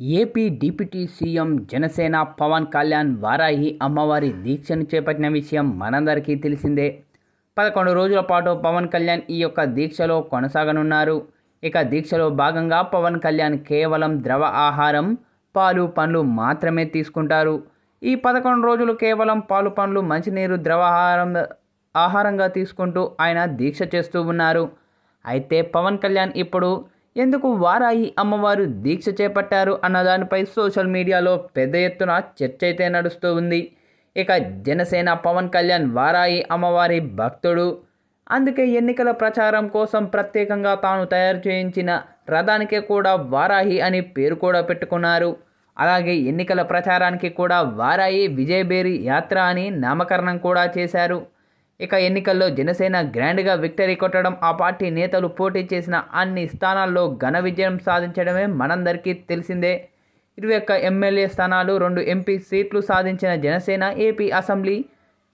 AP deputy CM Janasena Pawan Kalyan Varahi అమ్మవారి దీక్షను చేపట్టిన విషయం మనందరికీ తెలిసిందే. 11 రోజుల పాటు పవన్ కళ్యాణ్ ఈ యొక్క దీక్షలో కొనసాగనున్నారు. ఇక దీక్షలో భాగంగా పవన్ కళ్యాణ్ కేవలం ద్రవ ఆహారం, పాలు, పండ్లు మాత్రమే తీసుకుంటారు. ఈ 11 రోజులు కేవలం పాలు, పండ్లు, మంచినీరు, ద్రవ ఆహారంగా తీసుకుంటూ ఆయన దీక్ష చేస్తూ ఉన్నారు. అయితే పవన్ కళ్యాణ్ ఇప్పుడు ఎందుకు వారాహి అమ్మవారు దీక్ష చేపట్టారు అన్న దానిపై సోషల్ మీడియాలో పెద్ద ఎత్తున చర్చ అయితే నడుస్తూ ఉంది. ఇక జనసేన పవన్ కళ్యాణ్ వారాహి అమ్మవారి భక్తుడు. అందుకే ఎన్నికల ప్రచారం కోసం ప్రత్యేకంగా తాను తయారు చేయించిన రథానికి కూడా వారాహి అని పేరు కూడా పెట్టుకున్నారు. అలాగే ఎన్నికల ప్రచారానికి కూడా వారాహి విజయబేరి యాత్ర అని నామకరణం కూడా చేశారు. ఇక ఎన్నికల్లో జనసేన గ్రాండ్గా విక్టరీ కొట్టడం, ఆ పార్టీ నేతలు పోటీ చేసిన అన్ని స్థానాల్లో ఘన విజయం సాధించడమే మనందరికీ తెలిసిందే. 21 ఎమ్మెల్యే స్థానాలు, 2 ఎంపీ సీట్లు సాధించిన జనసేన ఏపీ అసెంబ్లీ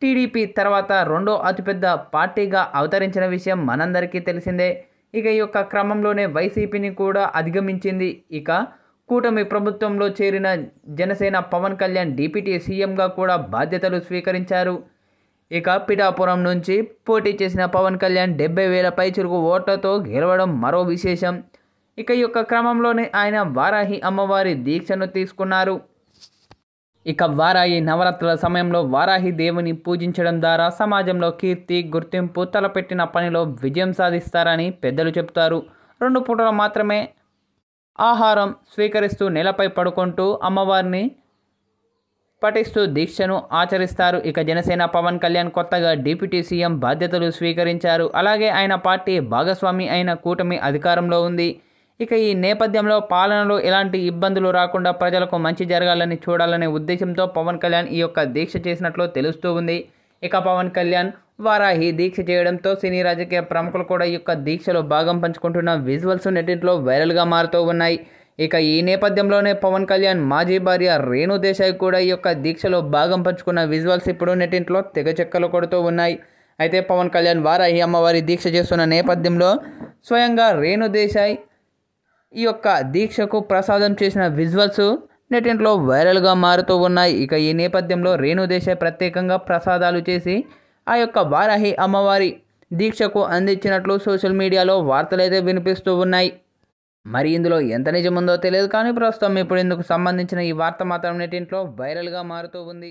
టీడీపీ తర్వాత రెండో అతిపెద్ద పార్టీగా అవతరించిన విషయం మనందరికీ తెలిసిందే. ఇక ఈ యొక్క క్రమంలోనే వైసీపీని కూడా అధిగమించింది. ఇక కూటమి ప్రభుత్వంలో చేరిన జనసేన పవన్ కళ్యాణ్ డిప్యూటీ సీఎంగా కూడా బాధ్యతలు స్వీకరించారు. ఇక పిఠాపురం నుంచి పోటీ చేసిన పవన్ కళ్యాణ్ 70,000 పైచిలుకు ఓట్లతో గెలవడం మరో విశేషం. ఇక ఈ యొక్క క్రమంలోనే ఆయన వారాహి అమ్మవారి దీక్షను తీసుకున్నారు. ఇక వారాహి నవరాత్రుల సమయంలో వారాహి దేవుని పూజించడం ద్వారా సమాజంలో కీర్తి, గుర్తింపు తలపెట్టిన పనిలో విజయం సాధిస్తారని పెద్దలు చెబుతారు. 2 పూటలు మాత్రమే ఆహారం స్వీకరిస్తూ నేలపై పడుకుంటూ అమ్మవారిని పఠిస్తూ దీక్షను ఆచరిస్తారు. ఇక జనసేన పవన్ కళ్యాణ్ కొత్తగా డిప్యూటీ సీఎం బాధ్యతలు స్వీకరించారు. అలాగే ఆయన పార్టీ భాగస్వామి అయిన కూటమి అధికారంలో ఉంది. ఇక ఈ నేపథ్యంలో పాలనలో ఎలాంటి ఇబ్బందులు రాకుండా ప్రజలకు మంచి జరగాలని చూడాలనే ఉద్దేశంతో పవన్ కళ్యాణ్ ఈ యొక్క దీక్ష చేసినట్లు తెలుస్తూ ఉంది. ఇక పవన్ కళ్యాణ్ వారాహి దీక్ష చేయడంతో సినీ రాజకీయ ప్రముఖులు కూడా ఈ యొక్క దీక్షలో భాగం పంచుకుంటున్న విజువల్స్ నెట్టింట్లో వైరల్గా మారుతూ ఉన్నాయి. ఇక ఈ నేపథ్యంలోనే పవన్ కళ్యాణ్ మాజీ భార్య రేణు దేశాయ్ కూడా ఈ యొక్క దీక్షలో భాగం పంచుకున్న విజువల్స్ ఇప్పుడు నెట్టింట్లో తెగ చెక్కలు కొడుతూ ఉన్నాయి. అయితే పవన్ కళ్యాణ్ వారాహి అమ్మవారి దీక్ష చేస్తున్న నేపథ్యంలో స్వయంగా రేణు దేశాయ్ ఈ యొక్క దీక్షకు ప్రసాదం చేసిన విజువల్స్ నెట్టింట్లో వైరల్గా మారుతూ ఉన్నాయి. ఇక ఈ నేపథ్యంలో రేణు దేశాయ్ ప్రత్యేకంగా ప్రసాదాలు చేసి ఆ యొక్క వారాహి అమ్మవారి దీక్షకు అందించినట్లు సోషల్ మీడియాలో వార్తలైతే వినిపిస్తూ ఉన్నాయి. మరి ఇందులో ఎంత నిజముందో తెలియదు, కానీ ప్రస్తుతం ఇప్పుడు ఇందుకు సంబంధించిన ఈ వార్త మాత్రం నెట్టింట్లో వైరల్గా మారుతూ ఉంది.